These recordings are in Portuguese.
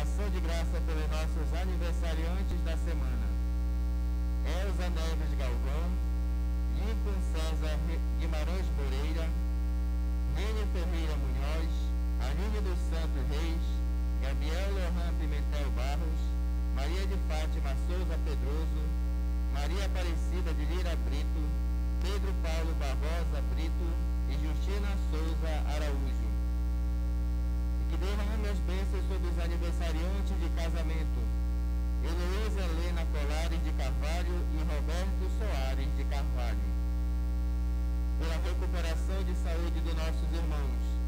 Ação de graça pelos nossos aniversariantes da semana: Elza Neves Galvão, Lincoln César Guimarães Moreira, Nene Ferreira Munhoz, Aline dos Santos Reis, Gabriel Lohan Pimentel Barros, Maria de Fátima Souza Pedroso, Maria Aparecida de Lira Brito, Pedro Paulo Barbosa Brito e Justina Souza Araújo. E que derrame as bênçãos sobre os aniversariantes de casamento: Heloísa Helena Colares de Carvalho e Roberto Soares de Carvalho. Pela recuperação de saúde dos nossos irmãos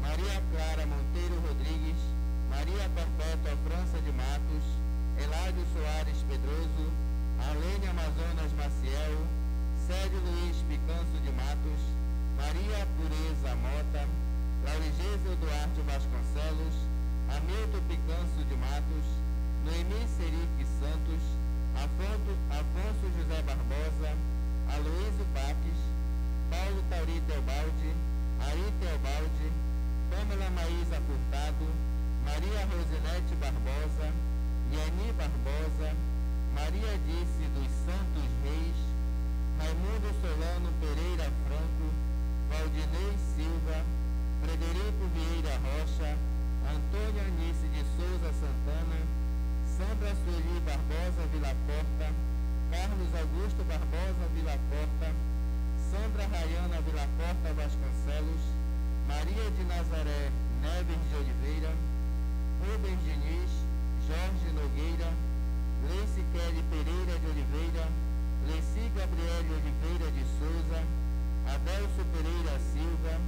Maria Clara Monteiro Rodrigues, Maria Perpétua França de Matos, Eládio Soares Pedroso, Arlene Amazonas Maciel, Cédio Luiz Picanço de Matos, Maria Pureza Mota, Laurigésio Duarte Vasconcelos, Hamilton Picanço de Matos, Noemi Serique Santos, Afonso José Barbosa, Aloísio Baques, Paulo Tauri Teobaldi, Ari Teobaldi, Pamela Maísa Furtado, Maria Rosinete Barbosa, Liani Barbosa, Maria Dice dos Santos Reis, Raimundo Solano Pereira Franco, Valdinei Silva, Frederico Vieira Rocha, Antônia Anice de Souza Santana, Sandra Sueli Barbosa Vilaporta, Carlos Augusto Barbosa Vilaporta, Sandra Rayana Vilaporta Vasconcelos, Maria de Nazaré Neves de Oliveira, Rubens Diniz, Jorge Nogueira, Leice Kelly Pereira de Oliveira, Leci Gabriele Oliveira de Souza, Adelso Pereira Silva,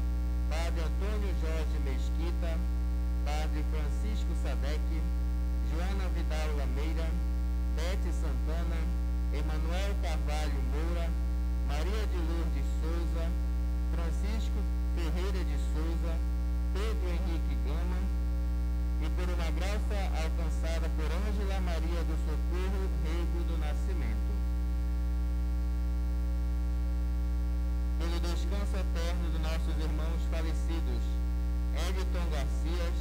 Padre Antônio Jorge Mesquita, Padre Francisco Sadek, Joana Vidal Lameira, Bete Santana, Emanuel Carvalho Moura, Maria de Lourdes Souza, Francisco Ferreira de Souza, Pedro Henrique Gama, e por uma graça alcançada por Ângela Maria do Socorro Rego do Nascimento. Pelo descanso eterno dos nossos irmãos falecidos, Editon Garcias,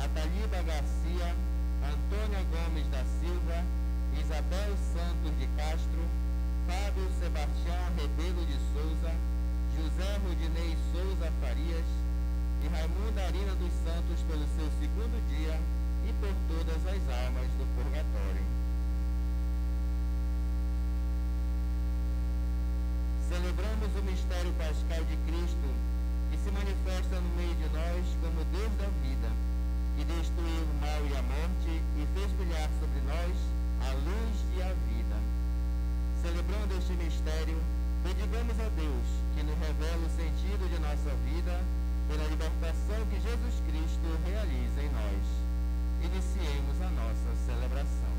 Ataliba Garcia, Antônia Gomes da Silva, Isabel Santos de Castro, Fábio Sebastião Rebelo de Souza, José Rudinei Souza Farias e Raimunda Arina dos Santos pelo seu segundo dia e por todas as almas do purgatório. Celebramos o mistério pascal de Cristo, que se manifesta no meio de nós como Deus da vida, que destruiu o mal e a morte e fez brilhar sobre nós a luz e a vida. Celebrando este mistério, pedimos a Deus que nos revele o sentido de nossa vida pela libertação que Jesus Cristo realiza em nós. Iniciemos a nossa celebração.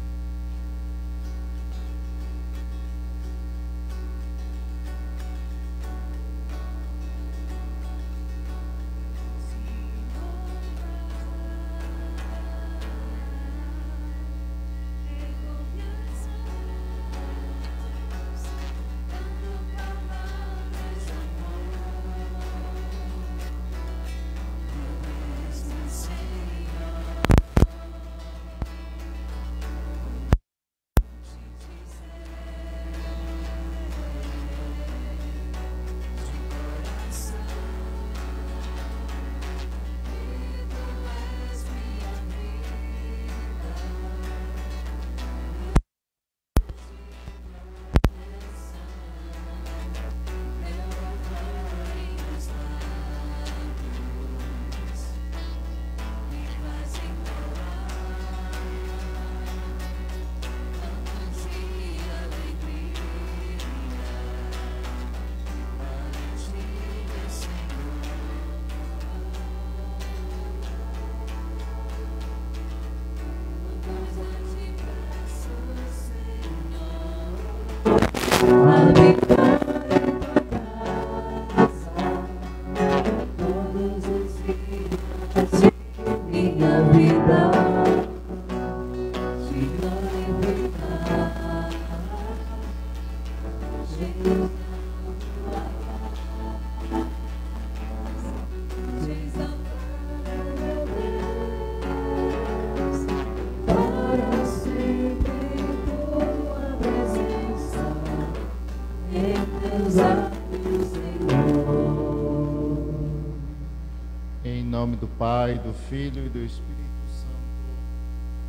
nome do Pai, do Filho e do Espírito Santo.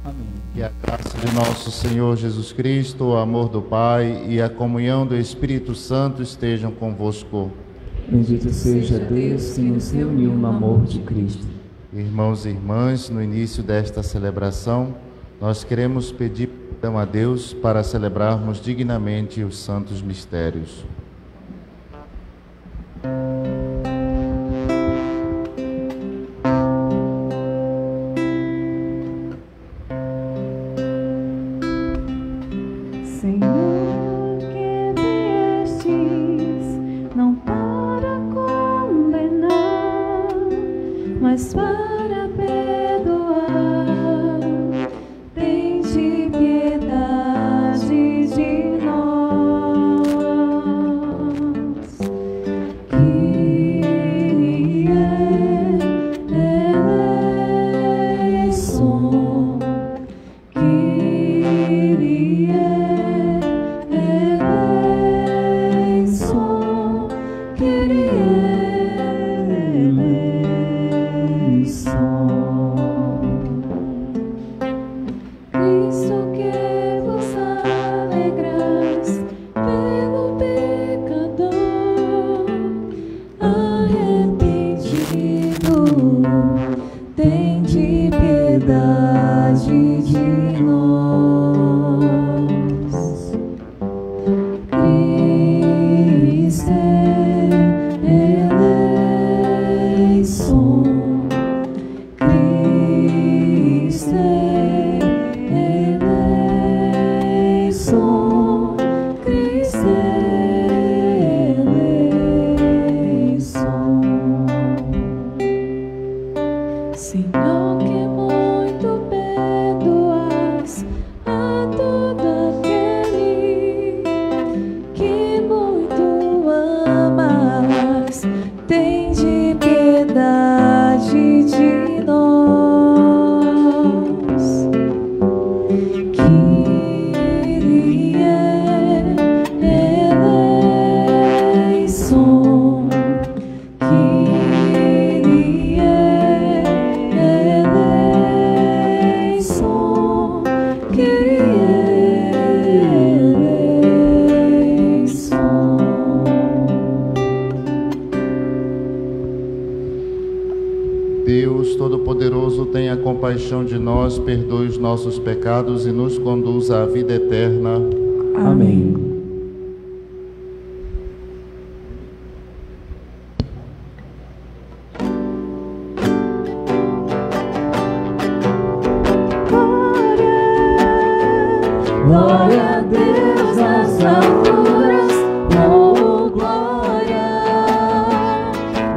Amém. Que a graça de nosso Senhor Jesus Cristo, o amor do Pai e a comunhão do Espírito Santo estejam convosco. Bendito seja Deus que nos reuniu no amor de Cristo. Irmãos e irmãs, no início desta celebração, nós queremos pedir perdão a Deus para celebrarmos dignamente os santos mistérios. Compaixão de nós, perdoe os nossos pecados e nos conduza à vida eterna. Amém. Glória a Deus nas alturas, oh glória,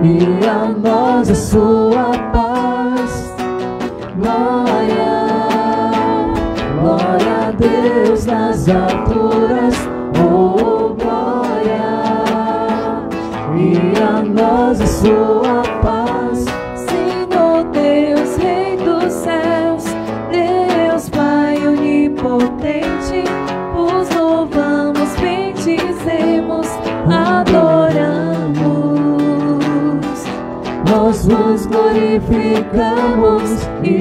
e a nós a sua paz. Glória, glória a Deus nas alturas, oh glória, e a nós a sua paz. Senhor Deus, Rei dos céus, Deus Pai onipotente, vos louvamos, bendizemos, adoramos. Nós vos glorificamos e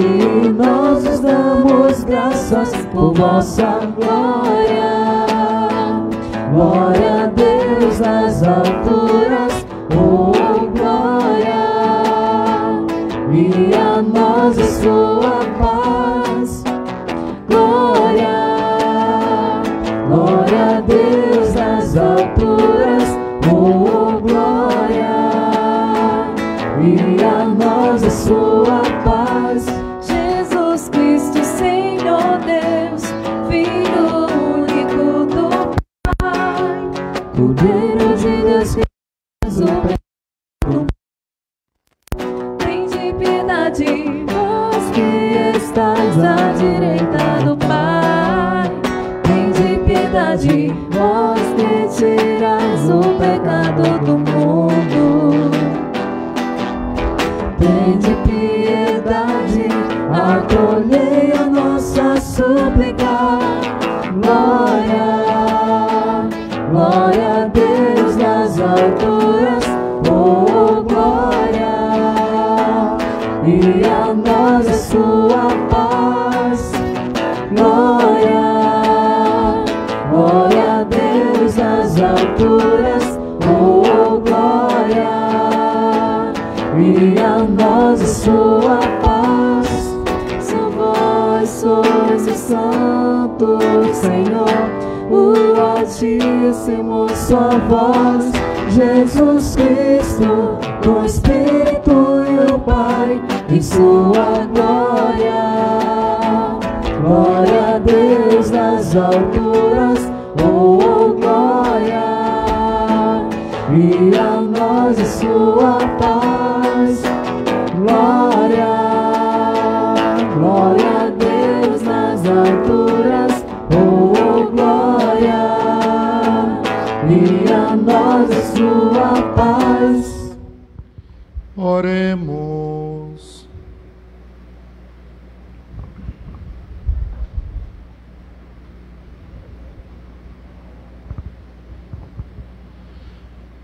nós vos damos graças por vossa glória. Glória a Deus nas alturas, oh glória, e a nós a sua paz. Glória, glória a Deus nas alturas, oh glória, e a nós a sua paz. Jesus Cristo, Senhor Deus, Filho único do Pai, Cordeiro de Deus que faz o pecado. Tende piedade, vós que estáis à direita do Pai. Tende piedade, vós que tirais o pecado do mundo. Tende piedade, acolhei a nossa súplica. Glória, glória a Deus nas alturas, oh glória, e a nós a sua paz. Glória, glória a Deus nas alturas, oh glória, e a nós a sua paz. Só vós sois o Santo Senhor, o Altíssimo, só vós, Jesus Cristo, com o Espírito e o Pai, em sua glória. Glória a Deus nas alturas, oh glória, e a nós a sua paz. Glória, glória a Deus nas alturas, oh glória, e a nós a sua paz. Oremos.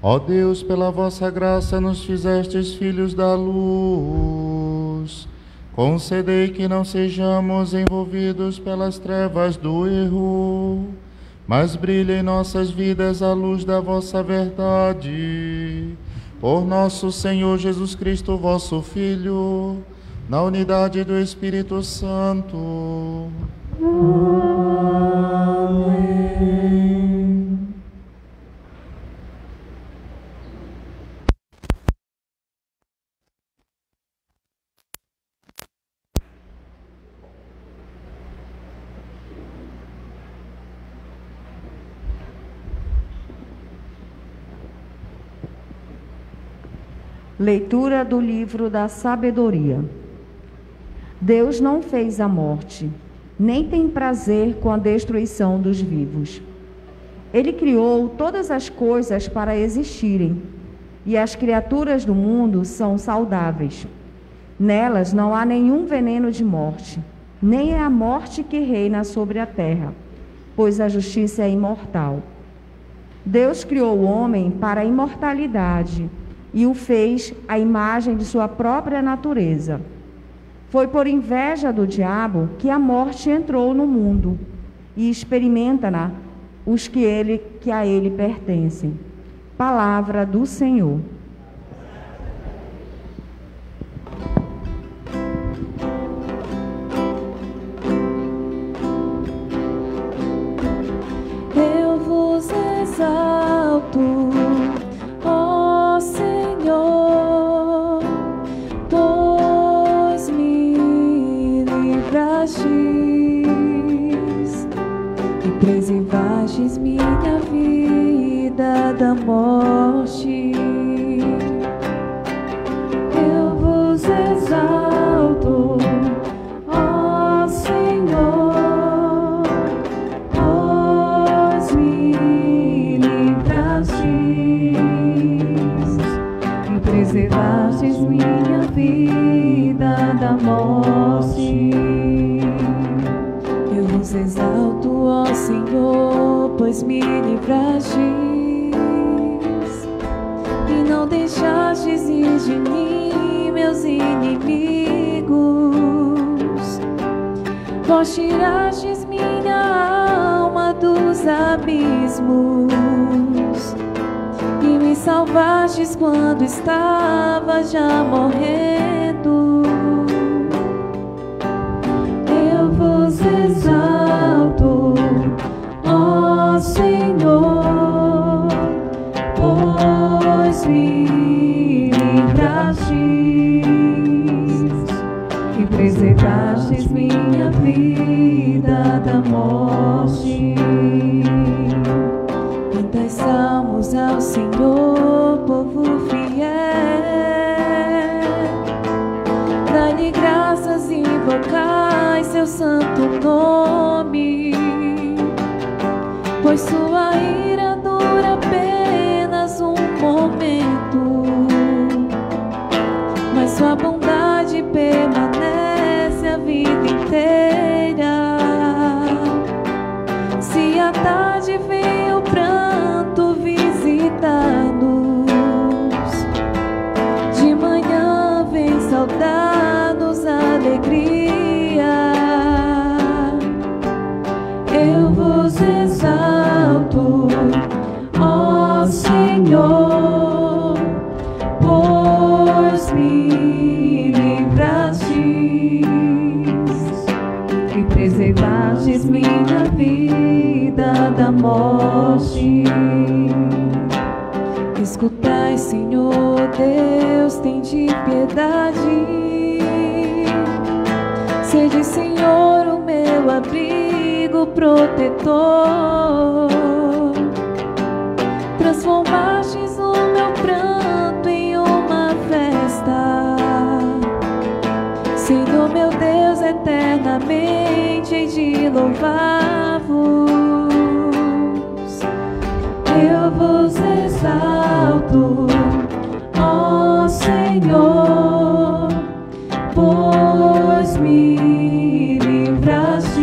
Ó Deus, pela vossa graça nos fizestes filhos da luz. Concedei que não sejamos envolvidos pelas trevas do erro, mas brilhe em nossas vidas a luz da vossa verdade. Por nosso Senhor Jesus Cristo, vosso Filho, na unidade do Espírito Santo. Amém. Leitura do livro da sabedoria. Deus não fez a morte, nem tem prazer com a destruição dos vivos. Ele criou todas as coisas para existirem, e as criaturas do mundo são saudáveis. Nelas não há nenhum veneno de morte, nem é a morte que reina sobre a terra, pois a justiça é imortal. Deus criou o homem para a imortalidade, e o fez à imagem de sua própria natureza. Foi por inveja do diabo que a morte entrou no mundo, e experimenta-na os que a ele pertencem. Palavra do Senhor. Eu vos exalto, ó Senhor, pois me livrastes e preservastes minha vida da morte. Eu vos exalto, ó Senhor, pois me livrastes e preservastes minha vida da morte. Eu vos exalto, ó Senhor, pois me livrastes e não deixastes ir de mim meus inimigos. Vós tirastes minha alma dos abismos e me salvastes quando estava já morrendo. Eu vos exalto, ó Senhor, pois me livrastes e preservastes minha vida da morte. Cantai salmos ao Senhor, povo fiel, dai-lhe graças e invocai seu santo nome, pois sua ira dura apenas um momento, mas sua bondade permanece a vida inteira. Se à tarde vem o pranto visitar-nos, de manhã vem saudade alegria. Eu vos exalto, ó Senhor, pois me livrastes e preservastes minha vida da morte. Escutai, Senhor Deus, tende piedade. Sede, Senhor, o meu abrigo protetor. Transformastes o meu pranto em uma festa. Senhor, meu Deus, eternamente hei de louvar-vos. Eu vos exalto, ó Senhor, pois me livrastes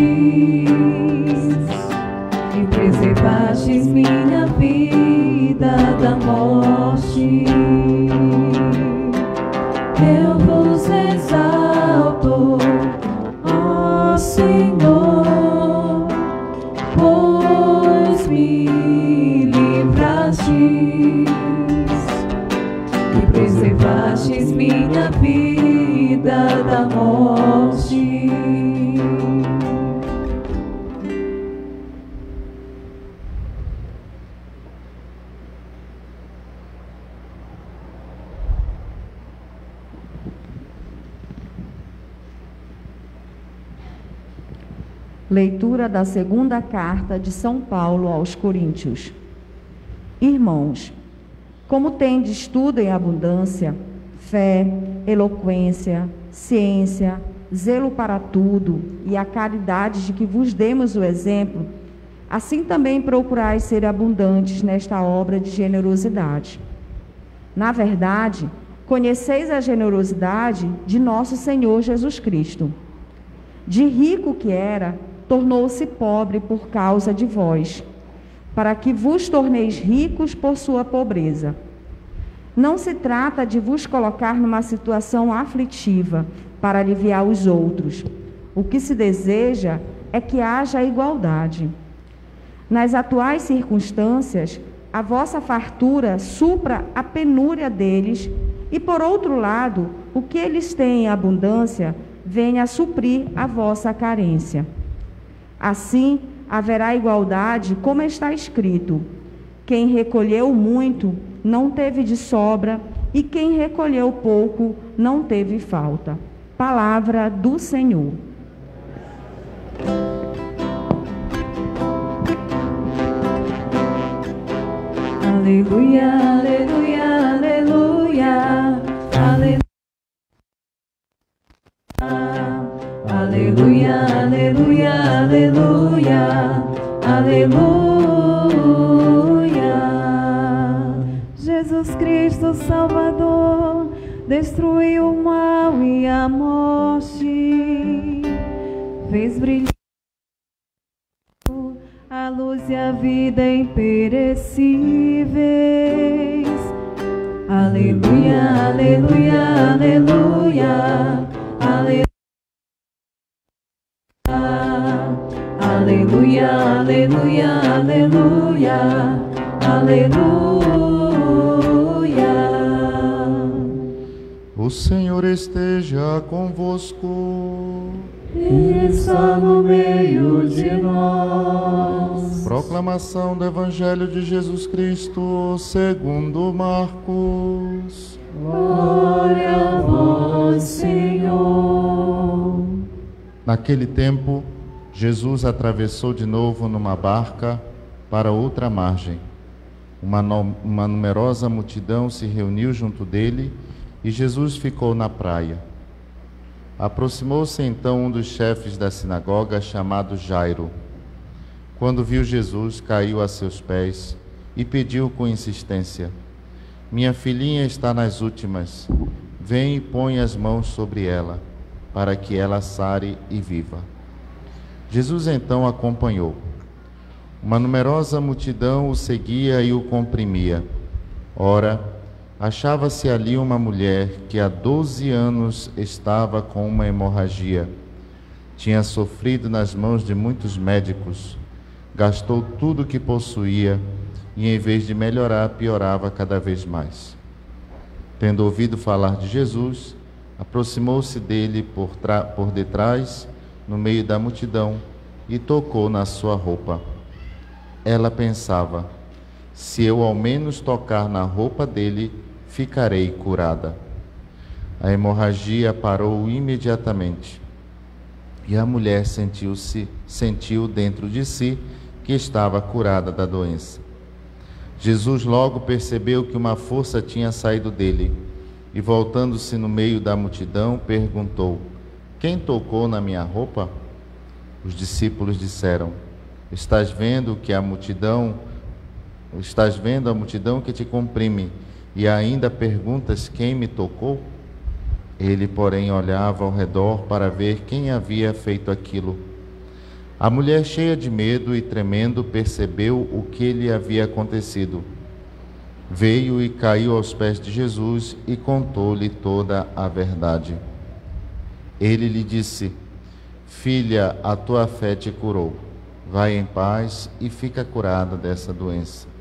e preservastes minha vida da morte. Eu vos exalto, ó Senhor, pois me livrastes e preservastes minha vida da morte. Leitura da segunda carta de São Paulo aos Coríntios. Irmãos, como tendes tudo em abundância, fé, eloquência, ciência, zelo para tudo e a caridade de que vos demos o exemplo, assim também procurais ser abundantes nesta obra de generosidade. Na verdade, conheceis a generosidade de nosso Senhor Jesus Cristo. De rico que era, tornou-se pobre por causa de vós, para que vos torneis ricos por sua pobreza. Não se trata de vos colocar numa situação aflitiva para aliviar os outros. O que se deseja é que haja igualdade. Nas atuais circunstâncias, a vossa fartura supra a penúria deles e, por outro lado, o que eles têm em abundância venha a suprir a vossa carência. Assim, haverá igualdade, como está escrito: quem recolheu muito não teve de sobra, e quem recolheu pouco não teve falta. Palavra do Senhor. Aleluia, aleluia, aleluia, aleluia. Aleluia, aleluia, aleluia, aleluia. Jesus Cristo Salvador destruiu o mal e a morte, fez brilhar a luz e a vida imperecíveis. Aleluia, aleluia, aleluia, aleluia. Aleluia, aleluia, aleluia, aleluia. O Senhor esteja convosco. Ele está no meio de nós. Proclamação do Evangelho de Jesus Cristo segundo Marcos. Glória a vós, Senhor. Naquele tempo, Jesus atravessou de novo numa barca para outra margem. Uma numerosa multidão se reuniu junto dele e Jesus ficou na praia. Aproximou-se então um dos chefes da sinagoga, chamado Jairo. Quando viu Jesus, caiu a seus pés e pediu com insistência: minha filhinha está nas últimas, vem e põe as mãos sobre ela, para que ela sare e viva. Jesus então acompanhou. Uma numerosa multidão o seguia e o comprimia. Ora, Achava-se ali uma mulher que há 12 anos estava com uma hemorragia. Tinha sofrido nas mãos de muitos médicos, gastou tudo o que possuía e, em vez de melhorar, piorava cada vez mais. Tendo ouvido falar de Jesus, aproximou-se dele por detrás, no meio da multidão, e tocou na sua roupa. Ela pensava: se eu ao menos tocar na roupa dele, ficarei curada. A hemorragia parou imediatamente, e a mulher sentiu dentro de si que estava curada da doença. Jesus logo percebeu que uma força tinha saído dele, e voltando-se no meio da multidão, perguntou: quem tocou na minha roupa? Os discípulos disseram: Estás vendo a multidão que te comprime, e ainda perguntas quem me tocou? Ele, porém, olhava ao redor para ver quem havia feito aquilo. A mulher, cheia de medo e tremendo, percebeu o que lhe havia acontecido. Veio e caiu aos pés de Jesus e contou-lhe toda a verdade. Ele lhe disse: Filha, a tua fé te curou. Vai em paz e fica curada dessa doença.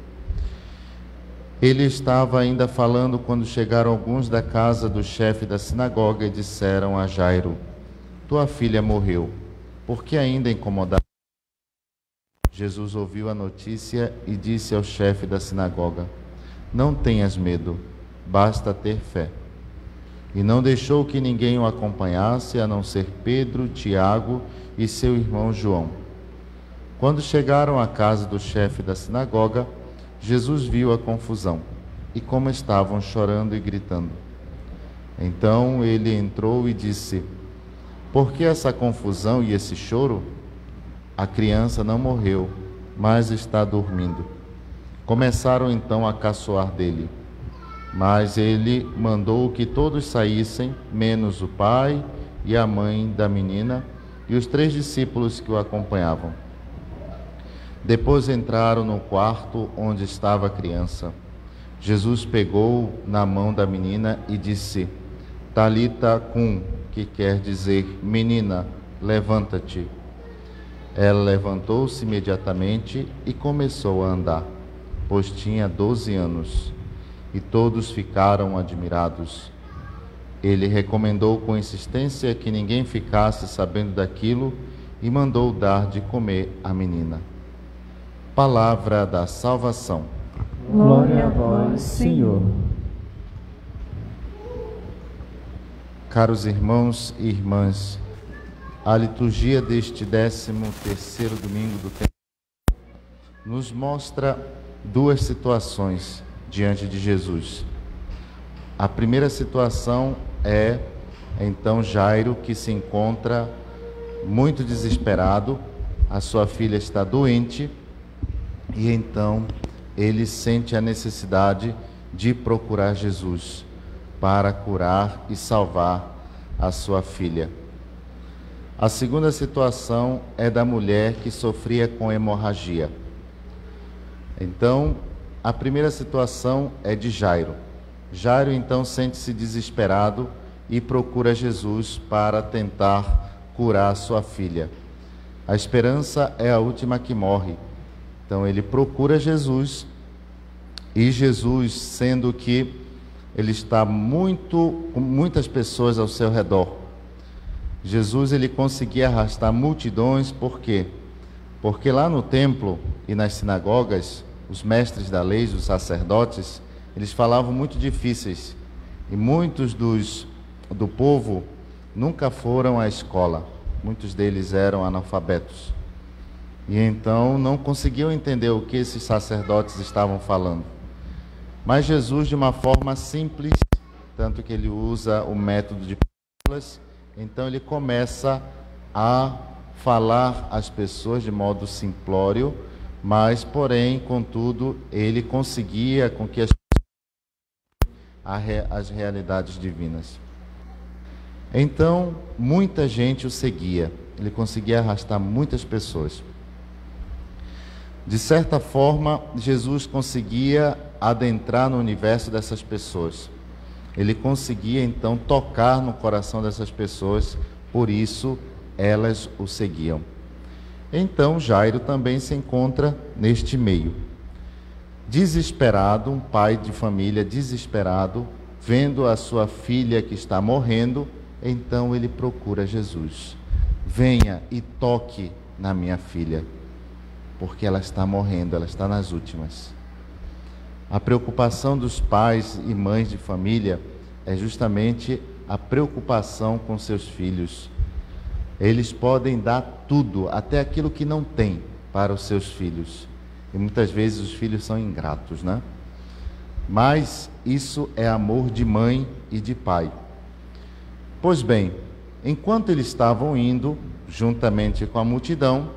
Ele estava ainda falando quando chegaram alguns da casa do chefe da sinagoga e disseram a Jairo: Tua filha morreu, por que ainda incomodar? Jesus ouviu a notícia e disse ao chefe da sinagoga: Não tenhas medo, basta ter fé. E não deixou que ninguém o acompanhasse, a não ser Pedro, Tiago e seu irmão João. Quando chegaram à casa do chefe da sinagoga, Jesus viu a confusão e como estavam chorando e gritando. Então ele entrou e disse: Por que essa confusão e esse choro? A criança não morreu, mas está dormindo. Começaram então a caçoar dele. Mas ele mandou que todos saíssem, menos o pai e a mãe da menina e os 3 discípulos que o acompanhavam. Depois entraram no quarto onde estava a criança. Jesus pegou na mão da menina e disse: Talita cum, que quer dizer: Menina, levanta-te. Ela levantou-se imediatamente e começou a andar, pois tinha 12 anos. E todos ficaram admirados. Ele recomendou com insistência que ninguém ficasse sabendo daquilo e mandou dar de comer à menina. Palavra da salvação. Glória a vós, Senhor. Caros irmãos e irmãs, a liturgia deste 13º domingo do tempo nos mostra 2 situações diante de Jesus. A primeira situação é, então, Jairo, que se encontra muito desesperado, a sua filha está doente, e então ele sente a necessidade de procurar Jesus para curar e salvar a sua filha. A segunda situação é da mulher que sofria com hemorragia. Então, a primeira situação é de Jairo. Jairo, então, sente-se desesperado e procura Jesus para tentar curar sua filha. A esperança é a última que morre. Então, ele procura Jesus, e Jesus, sendo que ele está com muitas pessoas ao seu redor, Jesus ele conseguia arrastar multidões. Por quê? Porque lá no templo e nas sinagogas, os mestres da lei, os sacerdotes, eles falavam muito difíceis, e muitos do povo nunca foram à escola, muitos deles eram analfabetos, e então não conseguiam entender o que esses sacerdotes estavam falando. Mas Jesus, de uma forma simples, tanto que ele usa o método de parábolas, então ele começa a falar às pessoas de modo simplório, mas, porém, contudo, ele conseguia com que as realidades divinas. Então, muita gente o seguia, ele conseguia arrastar muitas pessoas. De certa forma, Jesus conseguia adentrar no universo dessas pessoas. Ele conseguia então tocar no coração dessas pessoas, por isso elas o seguiam. Então Jairo também se encontra neste meio. Desesperado, um pai de família desesperado, vendo a sua filha que está morrendo, então ele procura Jesus. Venha e toque na minha filha, porque ela está morrendo, ela está nas últimas. A preocupação dos pais e mães de família é justamente a preocupação com seus filhos. Eles podem dar tudo, até aquilo que não têm, para os seus filhos. E muitas vezes os filhos são ingratos, né? Mas isso é amor de mãe e de pai. Pois bem, enquanto eles estavam indo, juntamente com a multidão,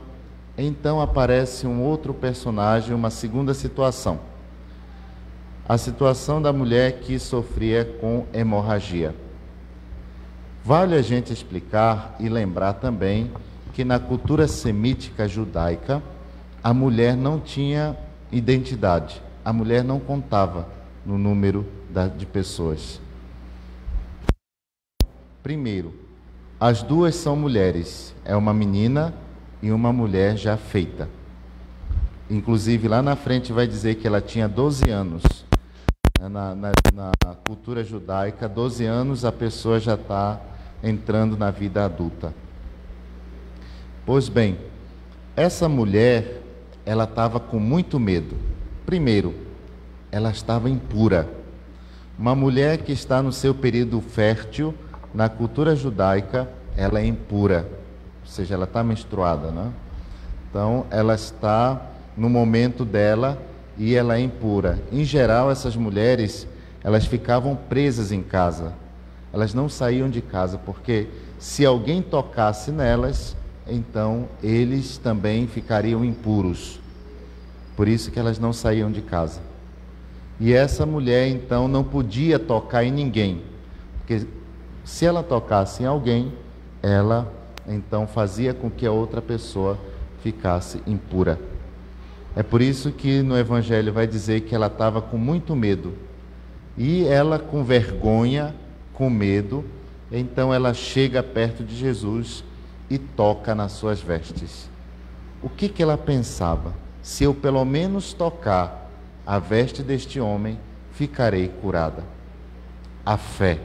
então aparece um outro personagem, uma segunda situação. A situação da mulher que sofria com hemorragia. Vale a gente explicar e lembrar também que na cultura semítica judaica, a mulher não tinha identidade, a mulher não contava no número de pessoas. Primeiro, as duas são mulheres, é uma menina e uma mulher já feita. Inclusive lá na frente vai dizer que ela tinha 12 anos. Na cultura judaica, 12 anos a pessoa já está entrando na vida adulta. Pois bem, essa mulher, ela estava com muito medo. Primeiro, ela estava impura. Uma mulher que está no seu período fértil, na cultura judaica, ela é impura, ou seja, ela está menstruada, né? Então, ela está no momento dela e ela é impura. Em geral, essas mulheres, elas ficavam presas em casa. Elas não saíam de casa, porque se alguém tocasse nelas, então eles também ficariam impuros. Por isso que elas não saíam de casa. E essa mulher, então, não podia tocar em ninguém, porque se ela tocasse em alguém, ela, então, fazia com que a outra pessoa ficasse impura. É por isso que no Evangelho vai dizer que ela estava com muito medo. E ela, com vergonha, com medo, então ela chega perto de Jesus e toca nas suas vestes. O que ela pensava? Se eu pelo menos tocar a veste deste homem, ficarei curada. A fé,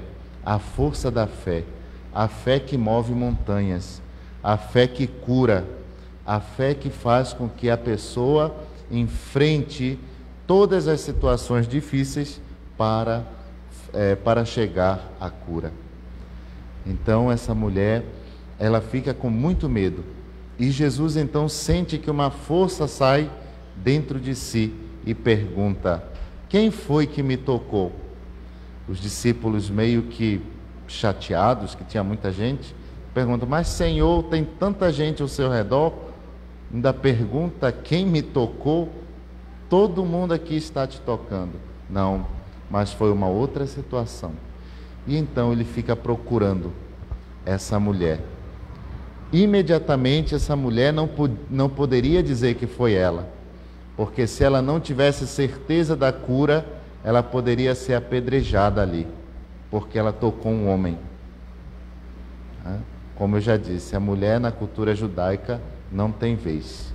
a força da fé, a fé que move montanhas, a fé que cura, a fé que faz com que a pessoa enfrente todas as situações difíceis para chegar à cura. Então essa mulher, ela fica com muito medo. E Jesus então sente que uma força sai dentro de si e pergunta: quem foi que me tocou? Os discípulos, meio que chateados, que tinha muita gente, perguntam: mas Senhor, tem tanta gente ao seu redor, ainda pergunta quem me tocou? Todo mundo aqui está te tocando. Não, mas foi uma outra situação. E então ele fica procurando essa mulher. Imediatamente essa mulher não poderia dizer que foi ela, porque se ela não tivesse certeza da cura, ela poderia ser apedrejada ali, porque ela tocou um homem. Como eu já disse, a mulher na cultura judaica não tem vez.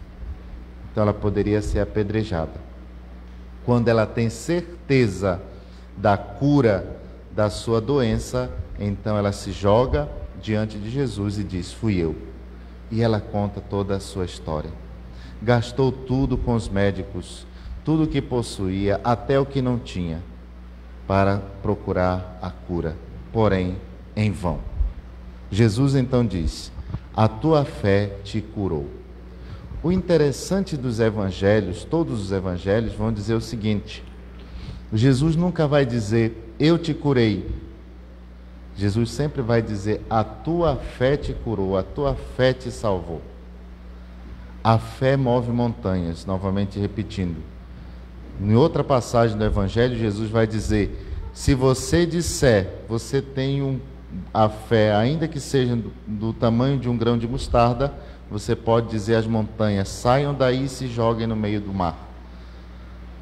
Então ela poderia ser apedrejada. Quando ela tem certeza da cura da sua doença, então ela se joga diante de Jesus e diz: fui eu. E ela conta toda a sua história. Gastou tudo com os médicos, tudo o que possuía, até o que não tinha, para procurar a cura, porém em vão. Jesus então diz: a tua fé te curou. O interessante dos evangelhos, todos os evangelhos vão dizer o seguinte: Jesus nunca vai dizer eu te curei. Jesus sempre vai dizer a tua fé te curou, a tua fé te salvou. A fé move montanhas, novamente repetindo. Em outra passagem do evangelho, Jesus vai dizer: se você disser, você tem a fé, ainda que seja do tamanho de um grão de mostarda, você pode dizer às montanhas: saiam daí e se joguem no meio do mar.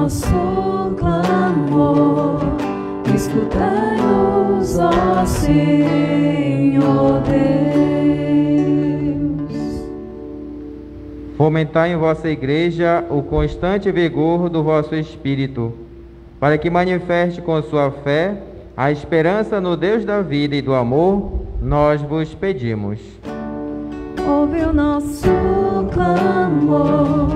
nosso clamor, escutai-nos, ó Senhor Deus. Fomentai em vossa igreja o constante vigor do vosso Espírito, para que manifeste com sua fé a esperança no Deus da vida e do amor, nós vos pedimos. Ouve o nosso clamor,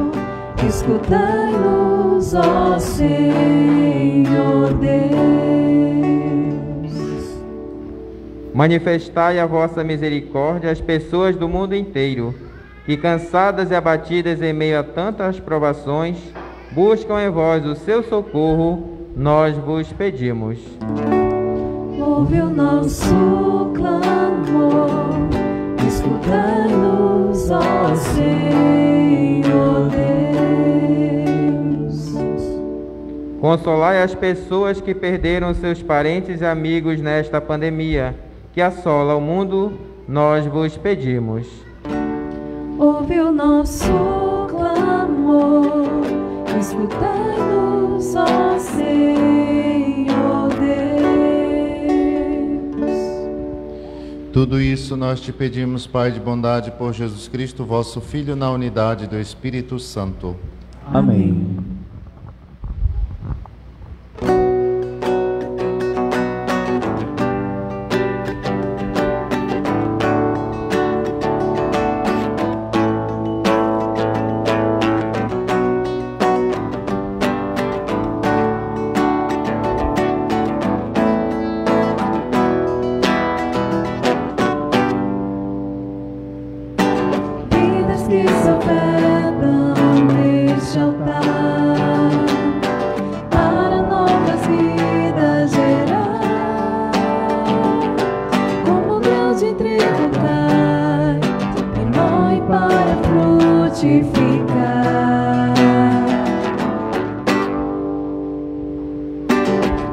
escutai-nos, ó Senhor Deus. Manifestai a vossa misericórdia às pessoas do mundo inteiro, que cansadas e abatidas em meio a tantas provações, buscam em vós o seu socorro, nós vos pedimos. Ouve o nosso clamor, escutai-nos, ó Senhor Deus. Consolai as pessoas que perderam seus parentes e amigos nesta pandemia, que assola o mundo, nós vos pedimos. Ouve o nosso clamor, escutai-nos, ó Senhor Deus. Tudo isso nós te pedimos, Pai de bondade, por Jesus Cristo, vosso Filho, na unidade do Espírito Santo. Amém.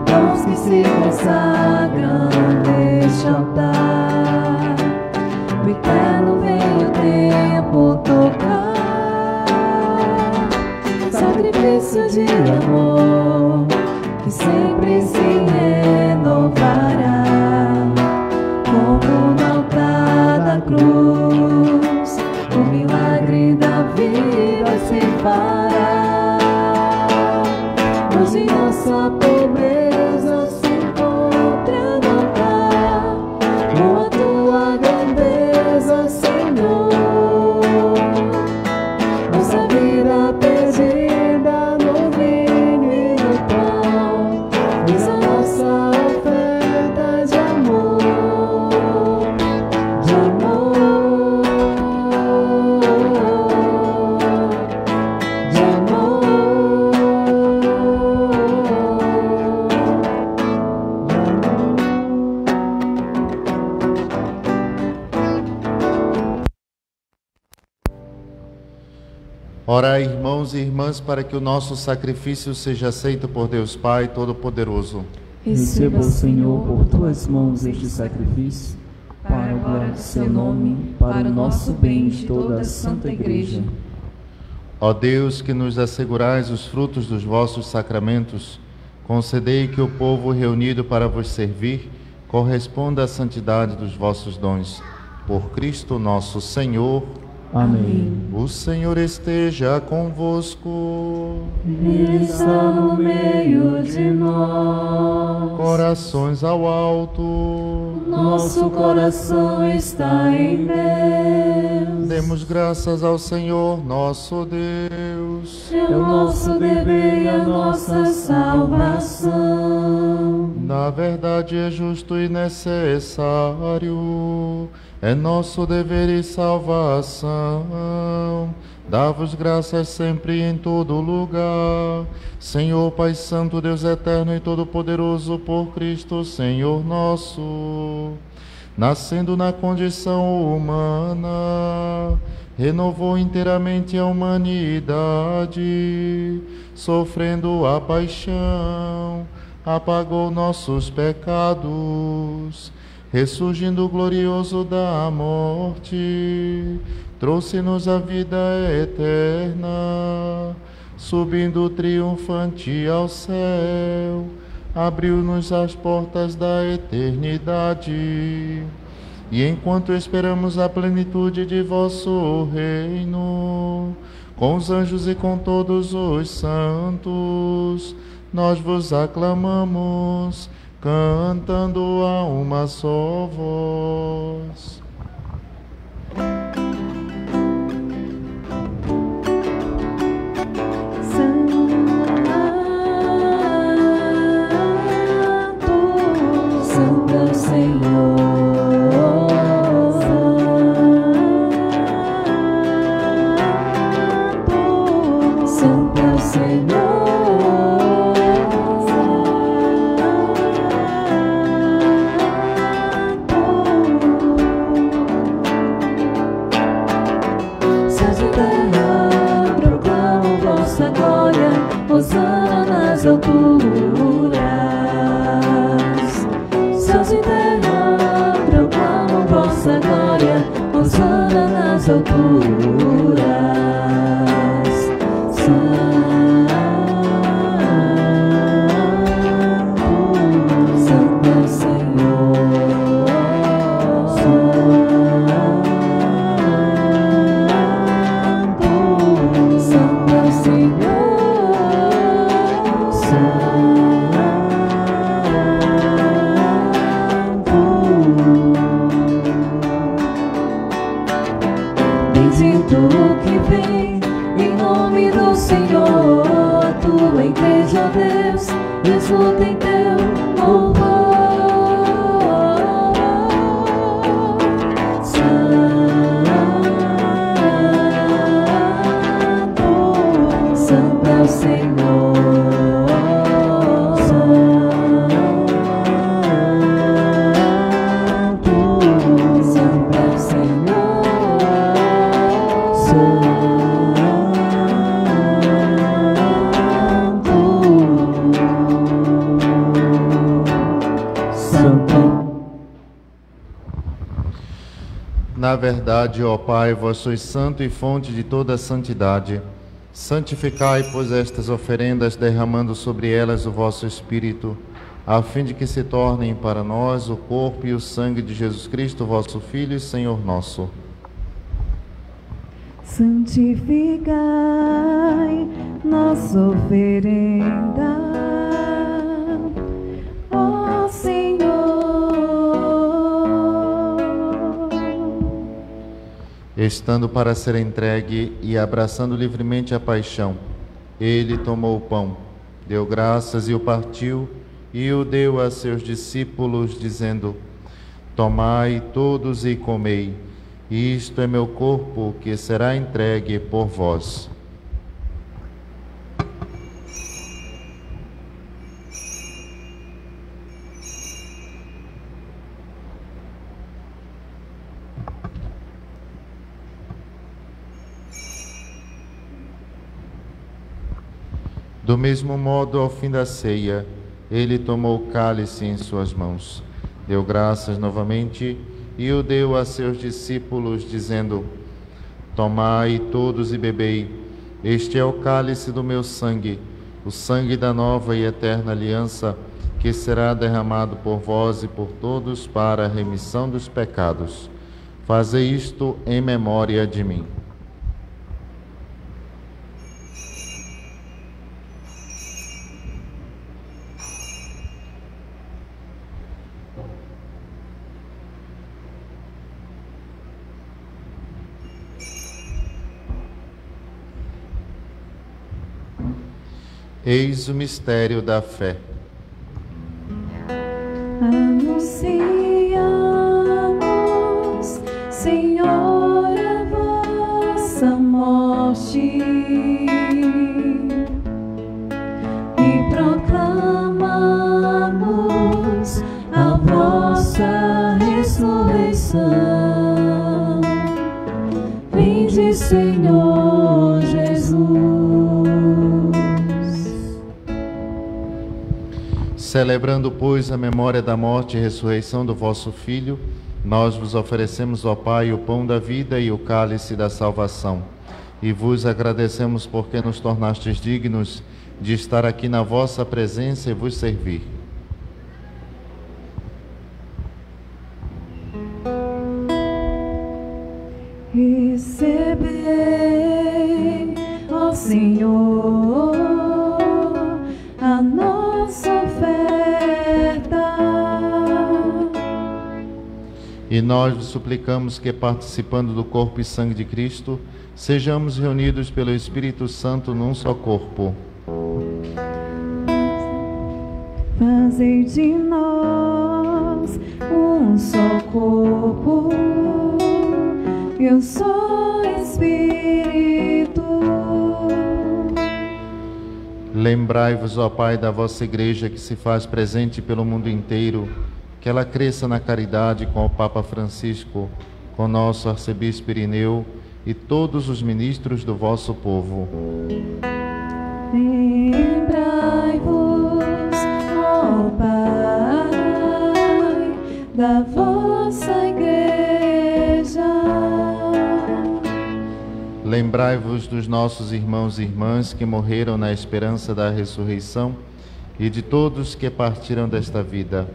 Dons que se consagram neste altar, o eterno vem o tempo tocar, sacrifício de amor que sempre se renovará, como no altar da cruz, o milagre da vida se fará. Hoje nossa pobreza se encontra no altar, com a tua grandeza, Senhor. Nossa vida perdida no vinho e no pão, diz a nossa oferta de amor, de amor, de amor. Orai, irmãos e irmãs, para que o nosso sacrifício seja aceito por Deus Pai Todo-Poderoso. Receba, Senhor, por tuas mãos este sacrifício, para a glória do seu nome, para o nosso bem de toda a Santa Igreja. Ó Deus, que nos assegurais os frutos dos vossos sacramentos, concedei que o povo reunido para vos servir corresponda à santidade dos vossos dons. Por Cristo nosso Senhor. Amém. O Senhor esteja convosco. Ele está no meio de nós. Corações ao alto. Nosso coração está em Deus. Demos graças ao Senhor nosso Deus. É o nosso dever e a nossa salvação. Na verdade é justo e necessário, é nosso dever e salvação. Dá-vos graças sempre e em todo lugar, Senhor Pai Santo, Deus eterno e todo-poderoso, por Cristo, Senhor nosso. Nascendo na condição humana, renovou inteiramente a humanidade, sofrendo a paixão, apagou nossos pecados, ressurgindo glorioso da morte, trouxe-nos a vida eterna, subindo triunfante ao céu, abriu-nos as portas da eternidade. E enquanto esperamos a plenitude de vosso reino, com os anjos e com todos os santos, nós vos aclamamos, cantando a uma só voz. Santo é o Senhor. Hosana nas alturas, céus e terra proclamam vossa glória. Hosana nas alturas, Santo é o Senhor. Santo é o Senhor. Bendito o que vem em nome do Senhor. A tua igreja, Deus, exulta em teu louvor. Santo é o Senhor. Na verdade, ó Pai, vós sois santo e fonte de toda a santidade. Santificai, pois, estas oferendas, derramando sobre elas o vosso Espírito, a fim de que se tornem para nós o corpo e o sangue de Jesus Cristo, vosso Filho e Senhor nosso. Santificai nossa oferenda, ó Senhor. Estando para ser entregue e abraçando livremente a paixão, ele tomou o pão, deu graças e o partiu, e o deu a seus discípulos, dizendo: Tomai todos e comei, isto é meu corpo que será entregue por vós. Do mesmo modo, ao fim da ceia, ele tomou o cálice em suas mãos, deu graças novamente e o deu a seus discípulos, dizendo: Tomai todos e bebei, este é o cálice do meu sangue, o sangue da nova e eterna aliança, que será derramado por vós e por todos para a remissão dos pecados. Fazei isto em memória de mim. Eis o mistério da fé. Anunciamos, Senhor, a vossa morte e proclamamos a vossa ressurreição. Vinde, Senhor Jesus. Celebrando, pois, a memória da morte e ressurreição do vosso Filho, nós vos oferecemos, ó Pai, o pão da vida e o cálice da salvação. e vos agradecemos porque nos tornastes dignos de estar aqui na vossa presença e vos servir. Recebei, ó Senhor, a nossa oferta. E nós vos suplicamos que, participando do corpo e sangue de Cristo, sejamos reunidos pelo Espírito Santo num só corpo. Fazei de nós um só corpo e um só Espírito. Lembrai-vos, ó Pai, da vossa Igreja que se faz presente pelo mundo inteiro, que ela cresça na caridade com o Papa Francisco, com nosso arcebispo Irineu e todos os ministros do vosso povo. Lembrai-vos, ó Pai, da vossa Igreja. Lembrai-vos dos nossos irmãos e irmãs que morreram na esperança da ressurreição e de todos que partiram desta vida,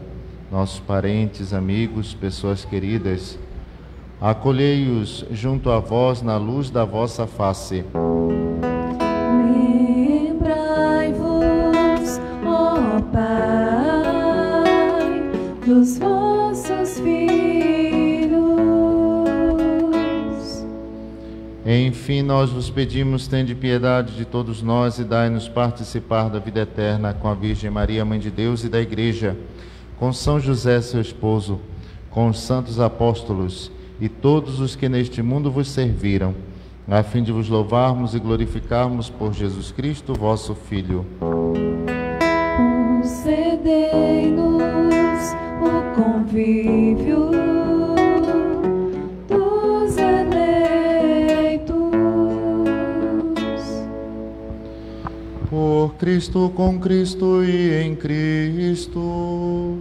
nossos parentes, amigos, pessoas queridas. Acolhei-os junto a vós na luz da vossa face. Lembrai-vos, ó Pai, dos vossos filhos. Enfim, nós vos pedimos, tende piedade de todos nós e dai-nos participar da vida eterna com a Virgem Maria, Mãe de Deus e da Igreja, com São José, seu esposo, com os santos apóstolos e todos os que neste mundo vos serviram, a fim de vos louvarmos e glorificarmos por Jesus Cristo, vosso Filho. Concedei-nos o convívio dos eleitos. Por Cristo, com Cristo e em Cristo,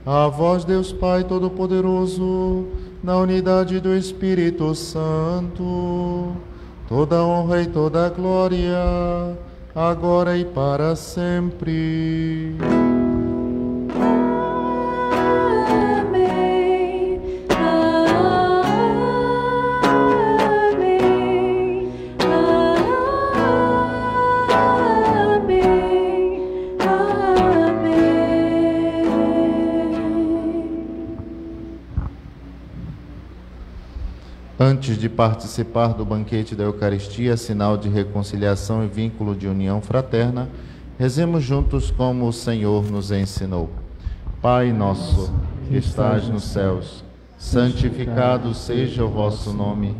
a vós, Deus Pai Todo-Poderoso, na unidade do Espírito Santo, toda honra e toda glória, agora e para sempre. Amém. Amém. Amém. Antes de participar do banquete da Eucaristia, sinal de reconciliação e vínculo de união fraterna, rezemos juntos como o Senhor nos ensinou. Pai nosso, que estais nos céus, santificado seja o vosso nome.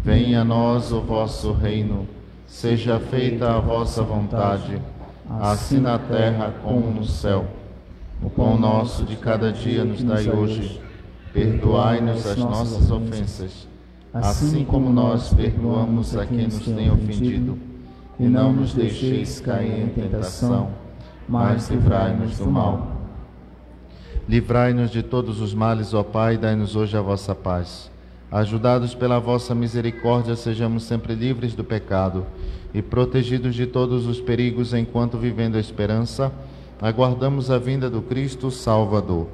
Venha a nós o vosso reino. Seja feita a vossa vontade, assim na terra como no céu. O pão nosso de cada dia nos dai hoje. Perdoai-nos as nossas ofensas, assim como nós perdoamos a quem nos tem ofendido. E não nos deixeis cair em tentação, mas livrai-nos do mal. Livrai-nos de todos os males, ó Pai, e dai-nos hoje a vossa paz. Ajudados pela vossa misericórdia, sejamos sempre livres do pecado e protegidos de todos os perigos, enquanto, vivendo a esperança, aguardamos a vinda do Cristo Salvador.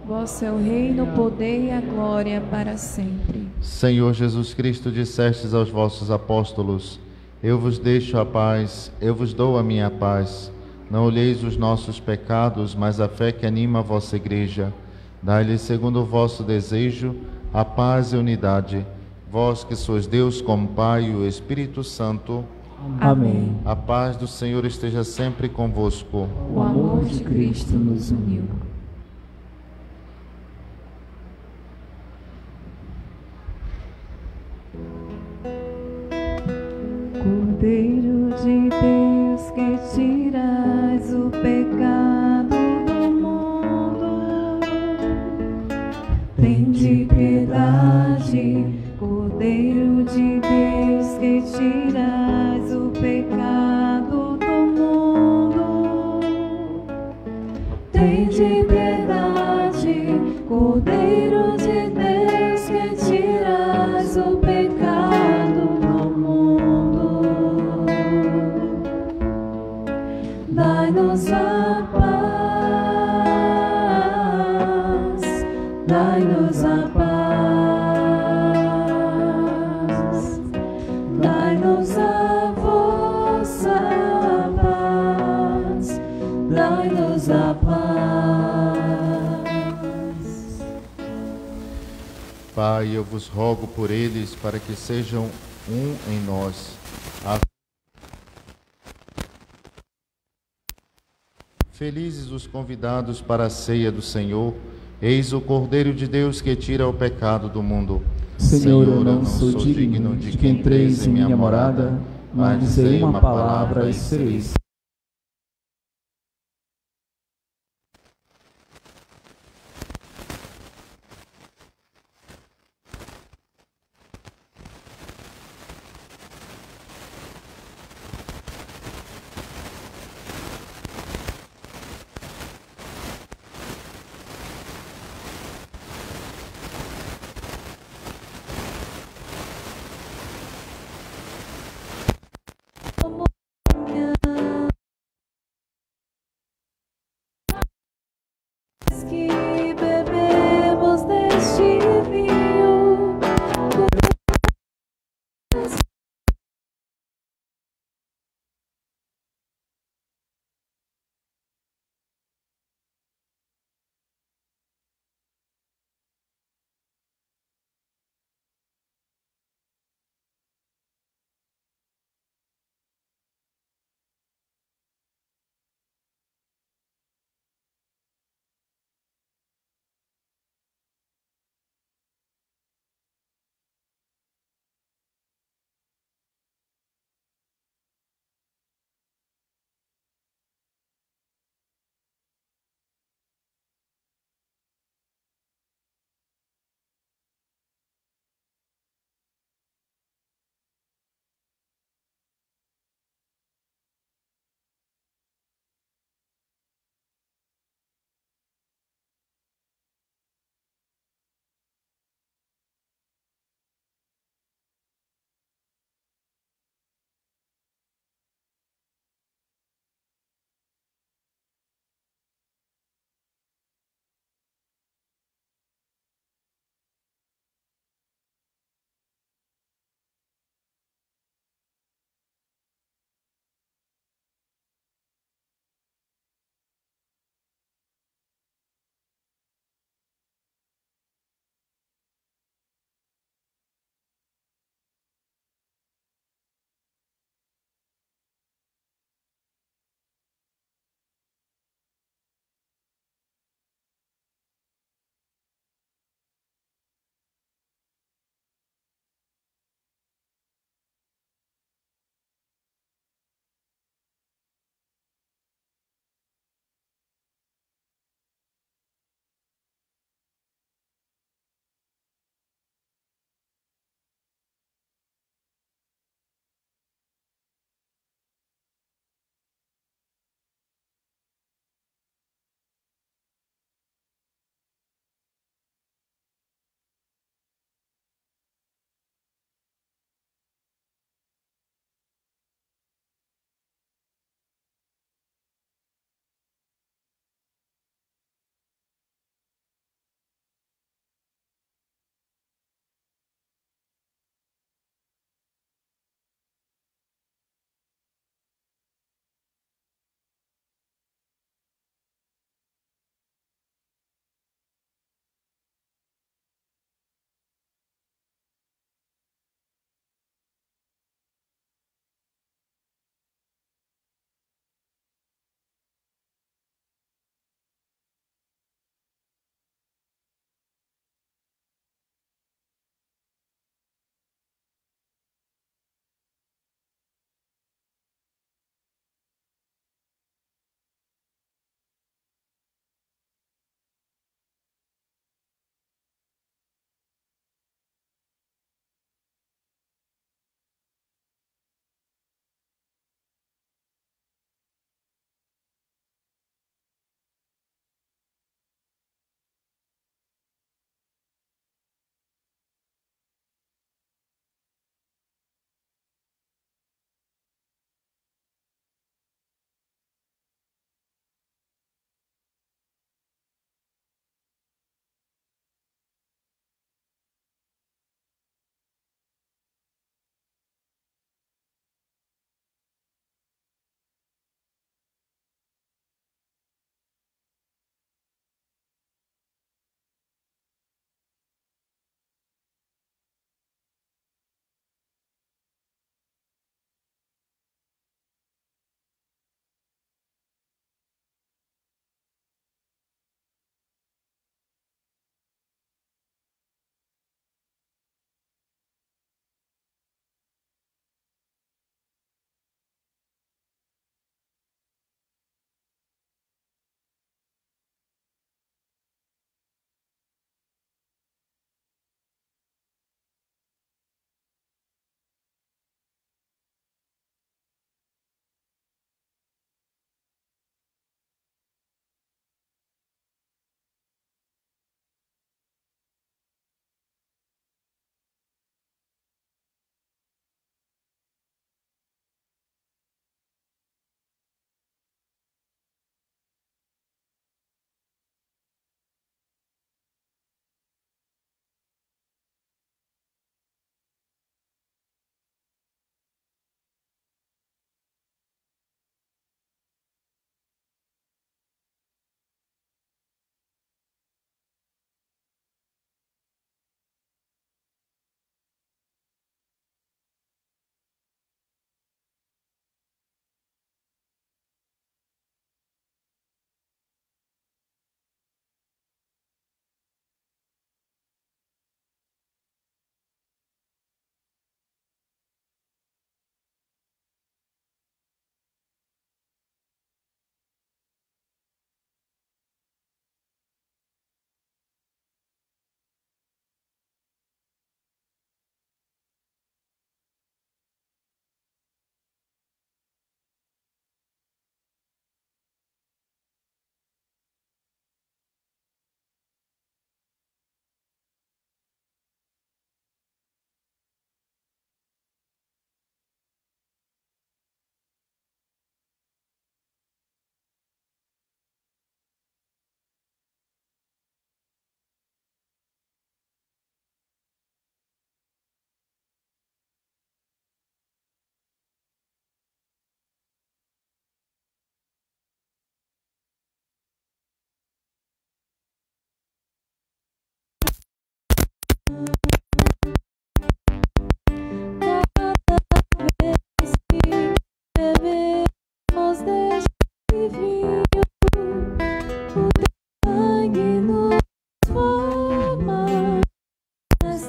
Vosso é o reino, o poder e a glória para sempre. Senhor Jesus Cristo, dissestes aos vossos apóstolos: eu vos deixo a paz, eu vos dou a minha paz. Não olheis os nossos pecados, mas a fé que anima a vossa Igreja. Dai-lhe, segundo o vosso desejo, a paz e a unidade. Vós que sois Deus como Pai e o Espírito Santo. Amém. A paz do Senhor esteja sempre convosco. O amor de Cristo nos uniu. Cordeiro de Deus, que tirais o pecado do mundo, tende piedade. Cordeiro de Deus, que tirais o pecado do mundo, tende piedade. Cordeiro de Deus, que tirais o pecado do mundo. dai-nos a paz, dai-nos a vossa paz, dai-nos a paz. Pai, eu vos rogo por eles para que sejam um em nós. Felizes os convidados para a ceia do Senhor. Eis o Cordeiro de Deus que tira o pecado do mundo. Senhor, eu não sou digno de que entreis em minha morada, mas dizei uma palavra e sereis.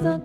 Esta